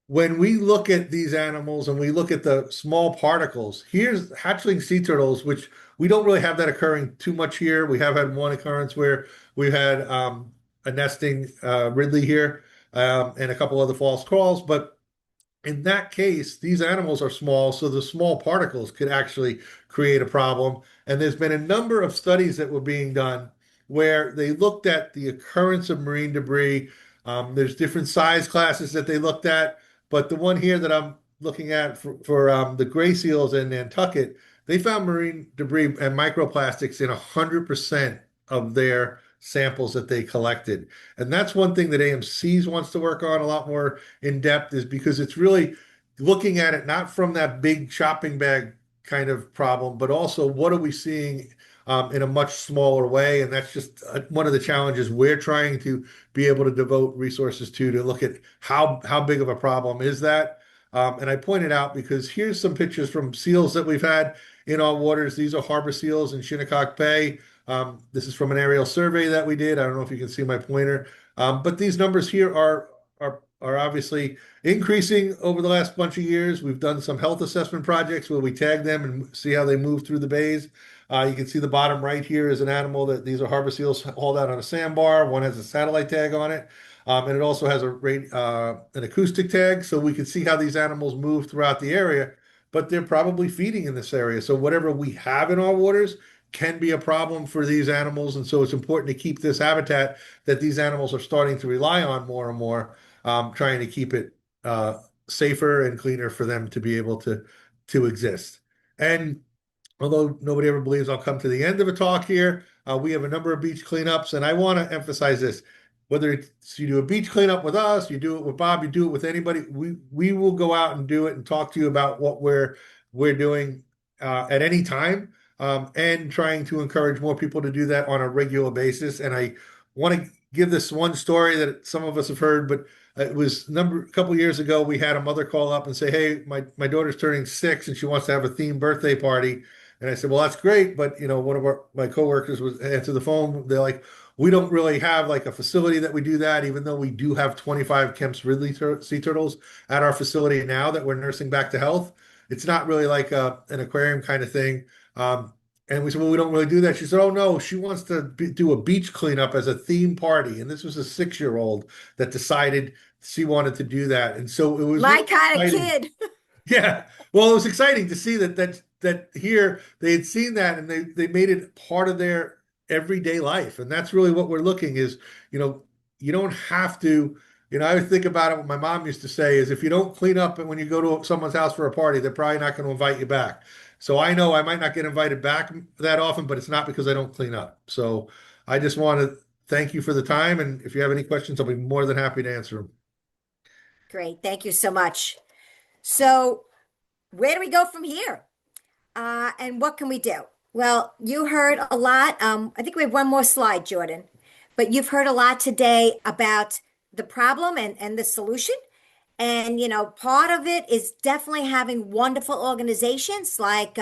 Speaker 3: when we look at these animals and we look at the small particles, here's hatchling sea turtles, which we don't really have that occurring too much here. We have had one occurrence where we've had a nesting Ridley here and a couple other false crawls. But in that case, these animals are small, so the small particles could actually create a problem. And there's been a number of studies that were being done where they looked at the occurrence of marine debris. There's different size classes that they looked at, but the one here that I'm looking at for the gray seals in Nantucket, they found marine debris and microplastics in 100% of their samples that they collected. And that's one thing that AMSEAS wants to work on a lot more in depth, is because it's really looking at it not from that big shopping bag kind of problem, but also what are we seeing in a much smaller way. And that's just one of the challenges we're trying to be able to devote resources to look at how big of a problem is that. And I pointed out because here's some pictures from seals that we've had in our waters. These are harbor seals in Shinnecock Bay. This is from an aerial survey that we did. I don't know if you can see my pointer, but these numbers here are obviously increasing over the last bunch of years. We've done some health assessment projects where we tag them and see how they move through the bays. You can see the bottom right here is an animal that these are harbor seals hauled out on a sandbar. One has a satellite tag on it, and it also has an acoustic tag, so we can see how these animals move throughout the area. But they're probably feeding in this area, so whatever we have in our waters can be a problem for these animals, and so it's important to keep this habitat that these animals are starting to rely on more and more, trying to keep it safer and cleaner for them to be able to exist. And although nobody ever believes I'll come to the end of a talk here, we have a number of beach cleanups, and I want to emphasize this. Whether it's you do a beach cleanup with us, you do it with Bob, you do it with anybody, we will go out and do it and talk to you about what we're doing at any time, and trying to encourage more people to do that on a regular basis. And I want to give this one story that some of us have heard, but it was a couple of years ago. We had a mother call up and say, "Hey, my daughter's turning 6 and she wants to have a themed birthday party." And I said, "Well, that's great, but one of my coworkers was answer the phone. They're like, we don't really have like a facility that we do that, even though we do have 25 Kemp's Ridley sea turtles at our facility now that we're nursing back to health. It's not really like an aquarium kind of thing." And we said, "Well, we don't really do that." She said, "Oh no, she wants to do a beach cleanup as a theme party." And this was a 6-year-old that decided she wanted to do that. And so it was
Speaker 1: My
Speaker 3: really
Speaker 1: kind of
Speaker 3: exciting.
Speaker 1: kid.
Speaker 3: Yeah. Well, it was exciting to see that here they had seen that and they made it part of their everyday life. And that's really what we're looking is, you don't have to, I would think about it. What my mom used to say is if you don't clean up when you go to someone's house for a party, they're probably not going to invite you back. So I know I might not get invited back that often, but it's not because I don't clean up. So I just want to thank you for the time. And if you have any questions, I'll be more than happy to answer them.
Speaker 1: Great. Thank you so much. So, where do we go from here? And what can we do? Well, you heard a lot. I think we have one more slide, Jordan, but you've heard a lot today about the problem and the solution. And, part of it is definitely having wonderful organizations like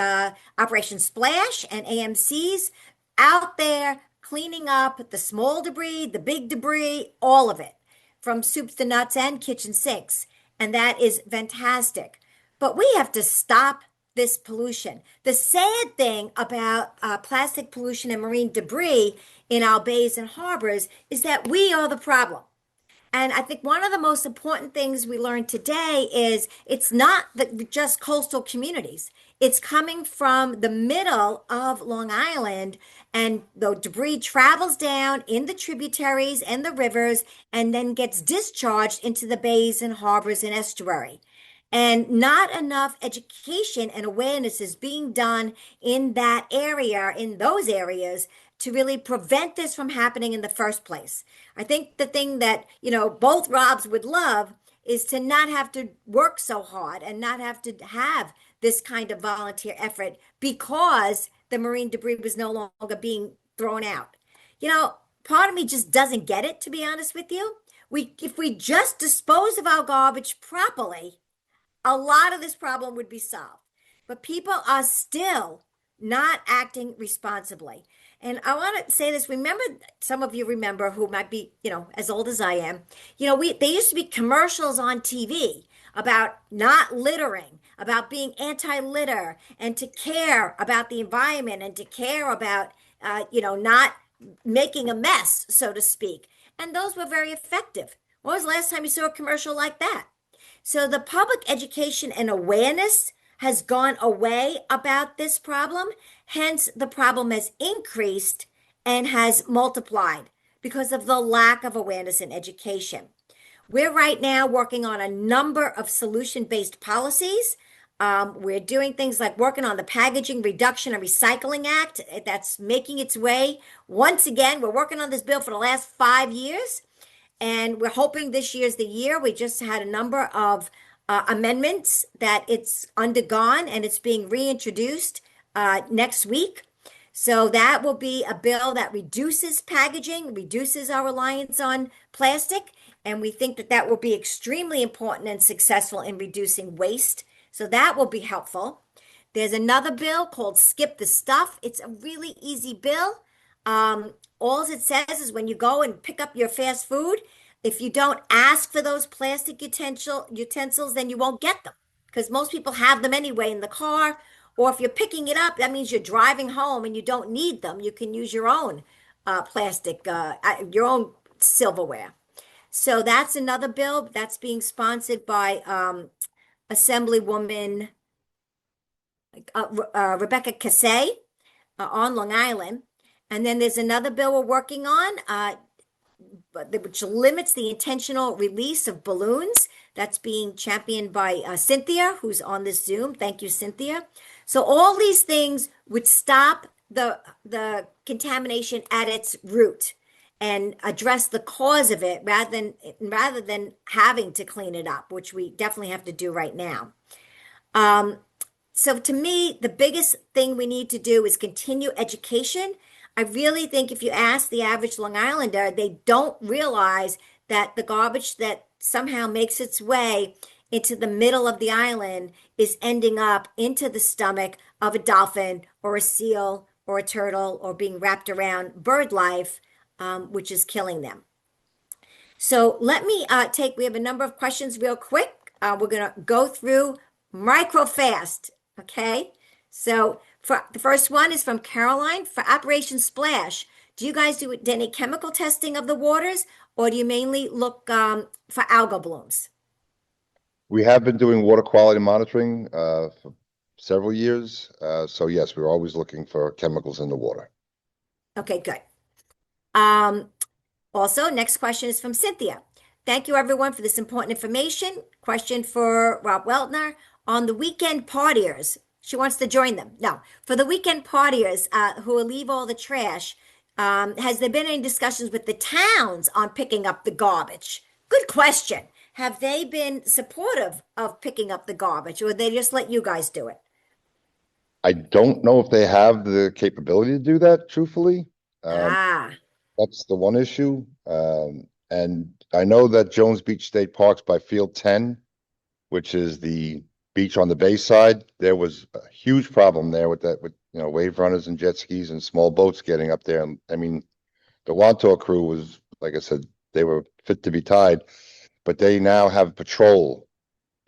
Speaker 1: Operation Splash and AMC's out there cleaning up the small debris, the big debris, all of it, from soups to nuts and kitchen sinks. And that is fantastic. But we have to stop this pollution. The sad thing about plastic pollution and marine debris in our bays and harbors is that we are the problem. And I think one of the most important things we learned today is it's not just coastal communities. It's coming from the middle of Long Island, and the debris travels down in the tributaries and the rivers and then gets discharged into the bays and harbors and estuary. And not enough education and awareness is being done in that area, in those areas, to really prevent this from happening in the first place. I think the thing that, both Robs would love is to not have to work so hard and not have to have this kind of volunteer effort because the marine debris was no longer being thrown out. Part of me just doesn't get it, to be honest with you. If we just dispose of our garbage properly, a lot of this problem would be solved. But people are still not acting responsibly. And I want to say this. Remember, some of you remember who might be, as old as I am. There used to be commercials on TV about not littering, about being anti-litter, and to care about the environment and to care about, not making a mess, so to speak. And those were very effective. When was the last time you saw a commercial like that? So the public education and awareness has gone away about this problem. Hence, the problem has increased and has multiplied because of the lack of awareness and education. We're right now working on a number of solution-based policies. We're doing things like working on the Packaging Reduction and Recycling Act that's making its way. Once again, we're working on this bill for the last 5 years. And we're hoping this year's the year. We just had a number of amendments that it's undergone and it's being reintroduced next week. So that will be a bill that reduces packaging, reduces our reliance on plastic. And we think that that will be extremely important and successful in reducing waste. So that will be helpful. There's another bill called Skip the Stuff. It's a really easy bill. All it says is when you go and pick up your fast food, if you don't ask for those plastic utensils, then you won't get them because most people have them anyway in the car. Or if you're picking it up, that means you're driving home and you don't need them. You can use your own plastic, your own silverware. So that's another bill that's being sponsored by Assemblywoman Rebecca Cassay on Long Island. And then there's another bill we're working on, which limits the intentional release of balloons. That's being championed by Cynthia, who's on this Zoom. Thank you, Cynthia. So all these things would stop the contamination at its root and address the cause of it rather than having to clean it up, which we definitely have to do right now. So to me, the biggest thing we need to do is continue education. I really think if you ask the average Long Islander, they don't realize that the garbage that somehow makes its way into the middle of the island is ending up into the stomach of a dolphin or a seal or a turtle or being wrapped around bird life, which is killing them. So let me we have a number of questions real quick. We're going to go through micro fast. Okay. So the first one is from Caroline. For Operation Splash, do you guys do any chemical testing of the waters, or do you mainly look for algal blooms?
Speaker 2: We have been doing water quality monitoring for several years. So yes, we're always looking for chemicals in the water.
Speaker 1: Okay, good. Also, next question is from Cynthia. Thank you, everyone, for this important information. Question for Rob Weltner. On the weekend partiers, she wants to join them. No, for the weekend partiers who will leave all the trash, has there been any discussions with the towns on picking up the garbage? Good question. Have they been supportive of picking up the garbage, or they just let you guys do it?
Speaker 2: I don't know if they have the capability to do that, truthfully. That's the one issue. And I know that Jones Beach State Parks by Field 10 which is the beach on the bay side. There was a huge problem there with that, with wave runners and jet skis and small boats getting up there. And I mean, the Wantor crew was, like I said, they were fit to be tied, but they now have patrol.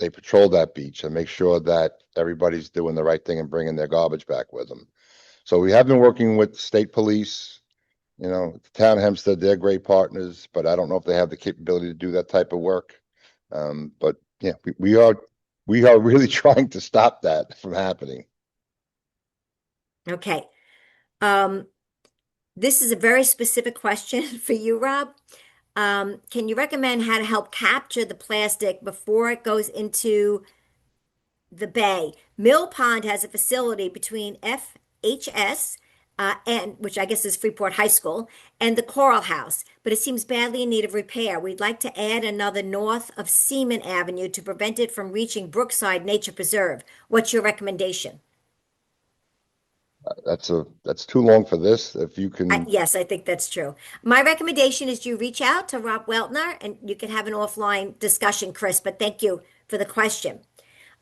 Speaker 2: They patrol that beach and make sure that everybody's doing the right thing and bringing their garbage back with them. So we have been working with state police, the town of Hempstead, they're great partners, but I don't know if they have the capability to do that type of work. But yeah, we are really trying to stop that from happening.
Speaker 1: Okay. Um, this is a very specific question for you, Rob. Can you recommend how to help capture the plastic before it goes into the bay? Mill Pond has a facility between FHS, and which I guess is Freeport High School, and the Coral House, but it seems badly in need of repair. We'd like to add another north of Seaman Avenue to prevent it from reaching Brookside Nature Preserve. What's your recommendation?
Speaker 2: That's too long for this. If you can,
Speaker 1: Yes, I think that's true. My recommendation is you reach out to Rob Weltner and you can have an offline discussion, Chris, but thank you for the question.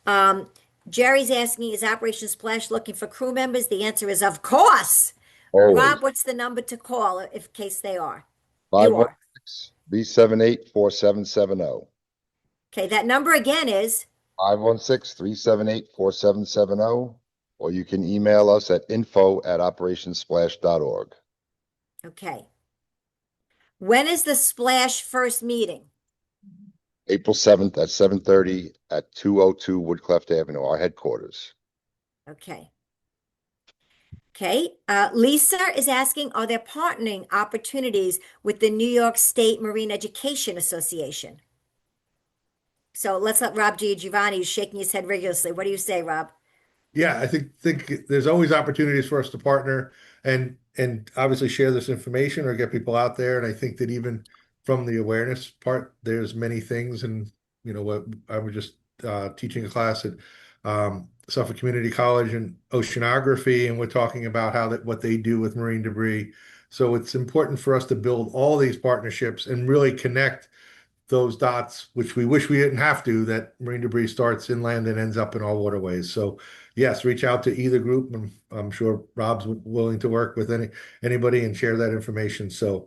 Speaker 1: Um, Jerry's asking, is Operation Splash looking for crew members? The answer is, of course.
Speaker 2: always
Speaker 1: Rob, what's the number to call if case they are?
Speaker 2: five
Speaker 1: You
Speaker 2: one
Speaker 1: are.
Speaker 2: six 378 4770.
Speaker 1: Okay, that number again is,
Speaker 2: 516-378-4770, or you can email us at info@operationsplash.org.
Speaker 1: okay. When is the Splash first meeting?
Speaker 2: April 7th at 7:30 at 202 Woodcliffe Avenue, our headquarters.
Speaker 1: Okay. Okay. Lisa is asking, are there partnering opportunities with the New York State Marine Education Association? So let's let Rob Giovanni, who's shaking his head rigorously. What do you say, Rob?
Speaker 3: Yeah, I think there's always opportunities for us to partner and obviously share this information or get people out there. And I think that even from the awareness part, there's many things. And what I was just teaching a class at Suffolk Community College in oceanography, and we're talking about what they do with marine debris. So it's important for us to build all these partnerships and really connect those dots, which we wish we didn't have to, that marine debris starts inland and ends up in our waterways. So yes, reach out to either group. I'm sure Rob's willing to work with anybody and share that information. So,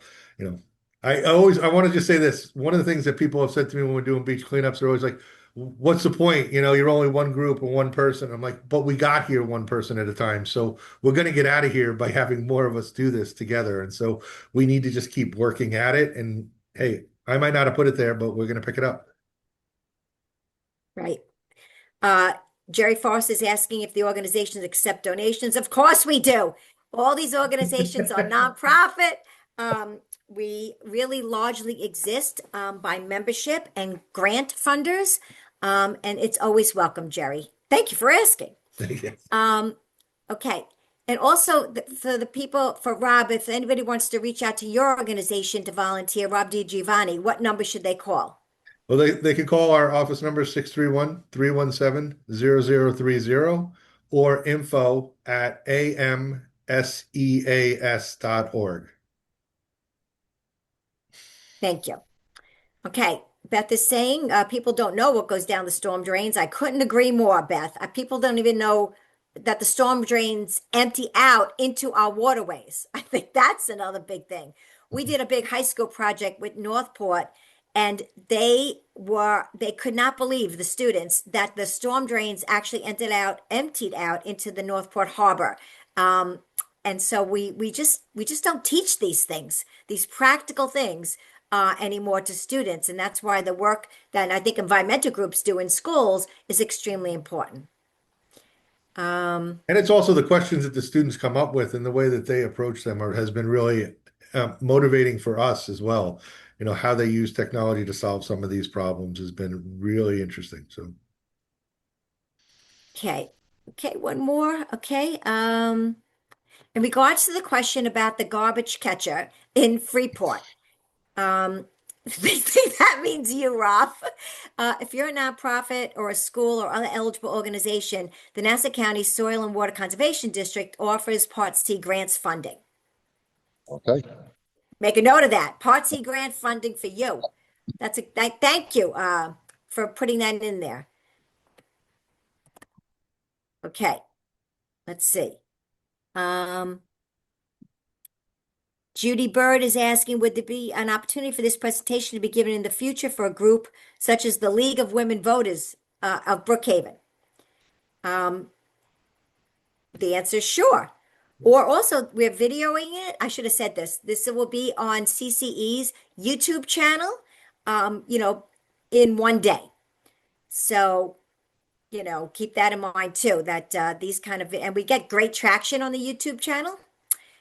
Speaker 3: I want to just say this. One of the things that people have said to me when we're doing beach cleanups, they're always like, what's the point? You're only one group or one person. I'm like, but we got here one person at a time. So we're going to get out of here by having more of us do this together. And so we need to just keep working at it. And hey, I might not have put it there, but we're going to pick it up.
Speaker 1: Right. Uh, Jerry Forrest is asking if the organizations accept donations. Of course we do. All these organizations are nonprofit. We really largely exist by membership and grant funders. And it's always welcome, Jerry. Thank you for asking.
Speaker 3: Yes.
Speaker 1: Okay. And also for the people, for Rob, if anybody wants to reach out to your organization to volunteer, Rob Giovanni, what number should they call?
Speaker 3: Well, they can call our office number 631-317-0030 or info@amseas.org.
Speaker 1: Thank you. Okay. Beth is saying people don't know what goes down the storm drains. I couldn't agree more, Beth. People don't even know that the storm drains empty out into our waterways. I think that's another big thing. We did a big high school project with Northport, and they could not believe, the students, that the storm drains actually emptied out into the Northport Harbor. Um, and so we just don't teach these things, these practical things anymore to students. And that's why the work that I think environmental groups do in schools is extremely important.
Speaker 3: And it's also the questions that the students come up with and the way that they approach them has been really motivating for us as well. How they use technology to solve some of these problems has been really interesting. So,
Speaker 1: Okay. Okay, one more. Okay. In regards to the question about the garbage catcher in Freeport, they think that means you, Rob. If you're a nonprofit or a school or other eligible organization, the Nassau County Soil and Water Conservation District offers Part C grants funding.
Speaker 2: Okay.
Speaker 1: Make a note of that. Part C grant funding for you. Thank you for putting that in there. Okay, let's see. Um, Judy Bird is asking, would there be an opportunity for this presentation to be given in the future for a group such as the League of Women Voters of Brookhaven? Um, the answer is sure. Or also, we're videoing it. I should have said this. This will be on CCE's YouTube channel, you know, in one day. So, you know, keep that in mind too, that these kind of, and we get great traction on the YouTube channel.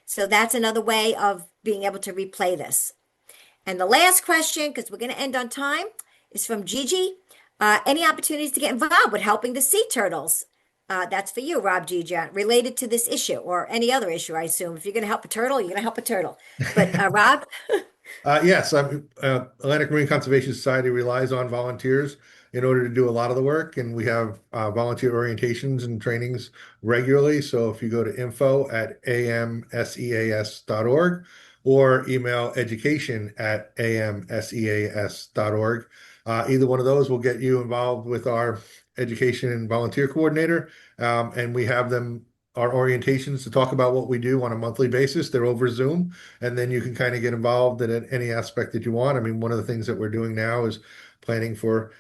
Speaker 1: So that's another way of being able to replay this. And the last question, because we're going to end on time, is from Gigi. Any opportunities to get involved with helping the sea turtles? That's for you, Rob Gigi, related to this issue or any other issue, I assume. If you're going to help a turtle, you're going to help a turtle. But Rob?
Speaker 3: Yes, Atlantic Marine Conservation Society relies on volunteers in order to do a lot of the work, and we have volunteer orientations and trainings regularly. So if you go to info@amseas.org or email education@amseas.org, either one of those will get you involved with our education and volunteer coordinator, and we have them our orientations to talk about what we do on a monthly basis. They're over Zoom, and then you can kind of get involved in any aspect that you want. I mean, one of the things that we're doing now is planning for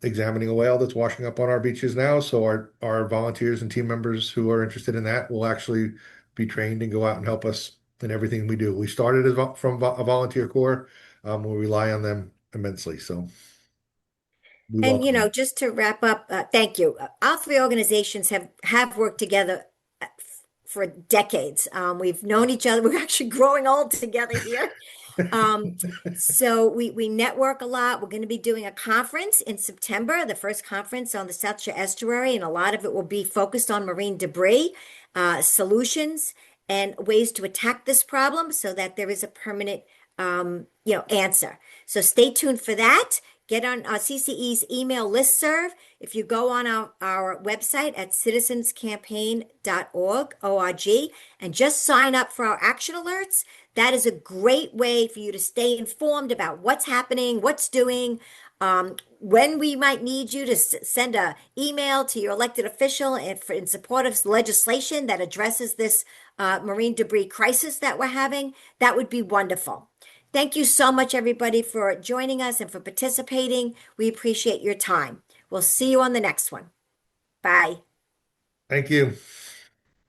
Speaker 3: examining a whale that's washing up on our beaches now. So our volunteers and team members who are interested in that will actually be trained and go out and help us in everything we do. We started from a volunteer corps. We rely on them immensely. So we
Speaker 1: And you
Speaker 3: welcome
Speaker 1: know,
Speaker 3: them.
Speaker 1: just to wrap up, thank you. All three organizations have worked together for decades. We've known each other. We're actually growing old together here. Um, so we network a lot. We're going to be doing a conference in September, the first conference on the South Shore Estuary, and a lot of it will be focused on marine debris, solutions, and ways to attack this problem so that there is a permanent, answer. So stay tuned for that. Get on CCE's email listserv. If you go on our website at citizenscampaign.org, O-R-G, and just sign up for our action alerts, that is a great way for you to stay informed about what's happening, what's doing, when we might need you to send an email to your elected official in support of legislation that addresses this marine debris crisis that we're having. That would be wonderful. Thank you so much, everybody, for joining us and for participating. We appreciate your time. We'll see you on the next one. Bye.
Speaker 3: Thank you.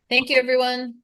Speaker 4: Thank you, everyone.